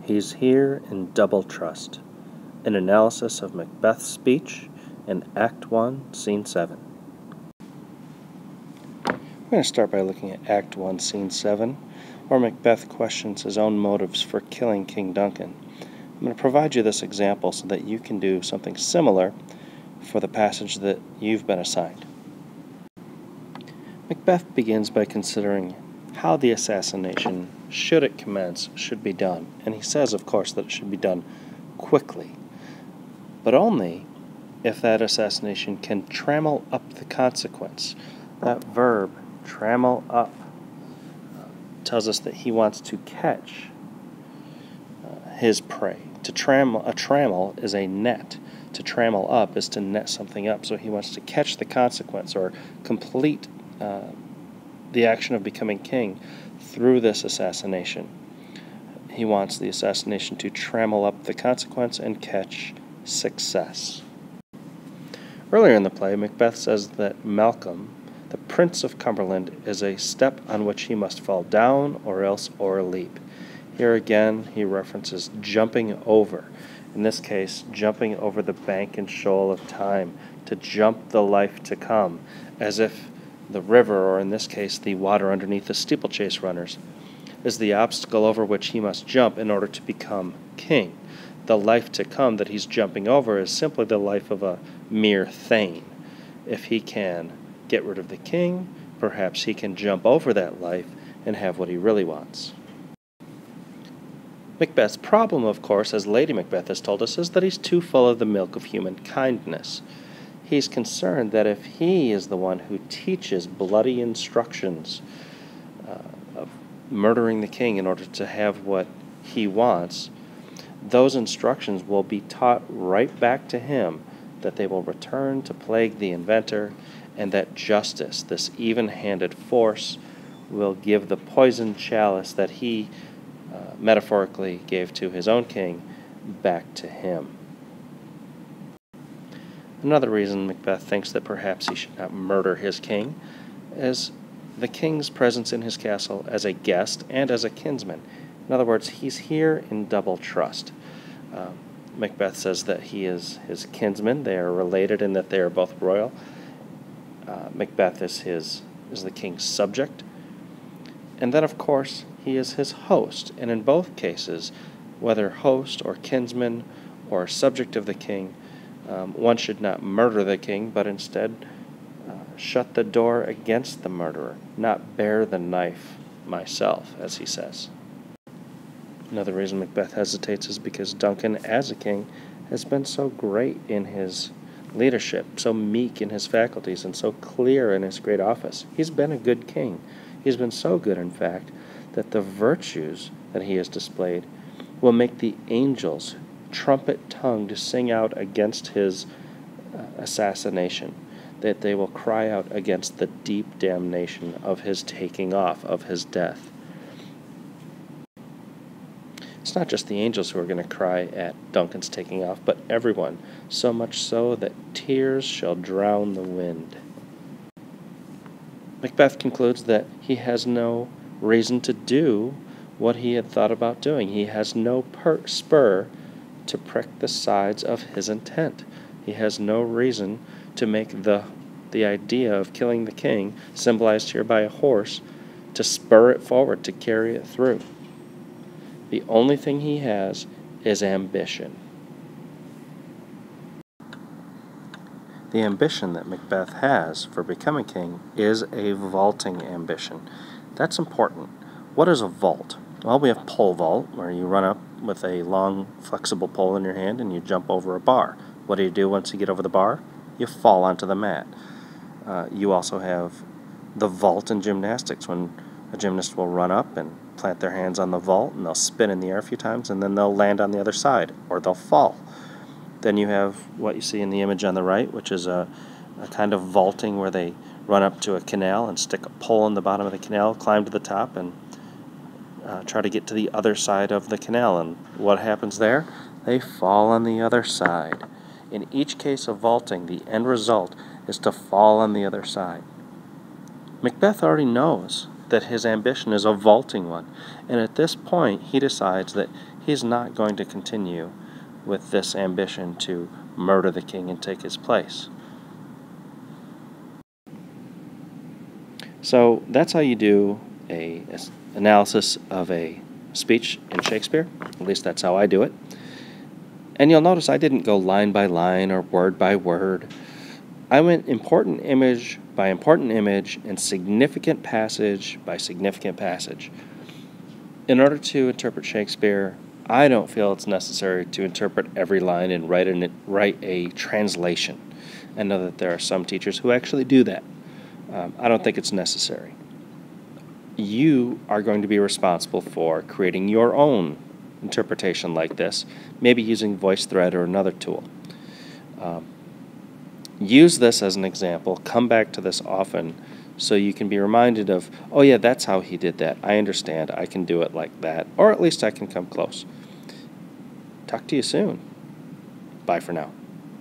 He's here in double trust. An analysis of Macbeth's speech in Act 1, Scene 7. We're going to start by looking at Act 1, Scene 7, where Macbeth questions his own motives for killing King Duncan. I'm going to provide you this example so that you can do something similar for the passage that you've been assigned. Macbeth begins by considering how the assassination, should it commence, should be done. And he says, of course, that it should be done quickly, but only if that assassination can trammel up the consequence. That verb, trammel up, tells us that he wants to catch his prey. A trammel is a net. To trammel up is to net something up. So he wants to catch the consequence or complete the action of becoming king through this assassination. He wants the assassination to trammel up the consequence and catch success. Earlier in the play, Macbeth says that Malcolm, the Prince of Cumberland, is a step on which he must fall down or else o'erleap. Here again, he references jumping over. In this case, jumping over the bank and shoal of time, to jump the life to come, as if the river, or in this case, the water underneath the steeplechase runners, is the obstacle over which he must jump in order to become king. The life to come that he's jumping over is simply the life of a mere thane. If he can get rid of the king, perhaps he can jump over that life and have what he really wants. Macbeth's problem, of course, as Lady Macbeth has told us, is that he's too full of the milk of human kindness. He's concerned that if he is the one who teaches bloody instructions of murdering the king in order to have what he wants, those instructions will be taught right back to him, that they will return to plague the inventor, and that justice, this even-handed force, will give the poisoned chalice that he metaphorically gave to his own king back to him. Another reason Macbeth thinks that perhaps he should not murder his king is the king's presence in his castle as a guest and as a kinsman. In other words, he's here in double trust. Macbeth says that he is his kinsman. They are related in that they are both royal. Macbeth is the king's subject. And then, of course, he is his host. And in both cases, whether host or kinsman or subject of the king, one should not murder the king, but instead shut the door against the murderer, not bear the knife myself, as he says. Another reason Macbeth hesitates is because Duncan, as a king, has been so great in his leadership, so meek in his faculties, and so clear in his great office. He's been a good king. He's been so good, in fact, that the virtues that he has displayed will make the angels trumpet-tongued to sing out against his assassination, that they will cry out against the deep damnation of his taking off, of his death. It's not just the angels who are going to cry at Duncan's taking off, but everyone, so much so that tears shall drown the wind. Macbeth concludes that he has no reason to do what he had thought about doing. He has no spur to prick the sides of his intent. He has no reason to make the idea of killing the king, symbolized here by a horse, to spur it forward, to carry it through. The only thing he has is ambition. The ambition that Macbeth has for becoming king is a vaulting ambition. That's important. What is a vault? Well, we have pole vault, where you run up with a long, flexible pole in your hand and you jump over a bar. What do you do once you get over the bar? You fall onto the mat. You also have the vault in gymnastics, when a gymnast will run up and plant their hands on the vault, and they'll spin in the air a few times, and then they'll land on the other side, or they'll fall. Then you have what you see in the image on the right, which is a kind of vaulting where they run up to a canal and stick a pole in the bottom of the canal, climb to the top, and try to get to the other side of the canal. And what happens there? They fall on the other side. In each case of vaulting, the end result is to fall on the other side. Macbeth already knows that his ambition is a vaulting one, and at this point he decides that he's not going to continue with this ambition to murder the king and take his place. So that's how you do an analysis of a speech in Shakespeare. At least that's how I do it. And you'll notice I didn't go line by line or word by word. I went important image by important image and significant passage by significant passage. In order to interpret Shakespeare, I don't feel it's necessary to interpret every line and write a translation. I know that there are some teachers who actually do that. I don't think it's necessary. You are going to be responsible for creating your own interpretation like this, maybe using VoiceThread or another tool. Use this as an example. Come back to this often so you can be reminded of, oh yeah, that's how he did that. I understand. I can do it like that. Or at least I can come close. Talk to you soon. Bye for now.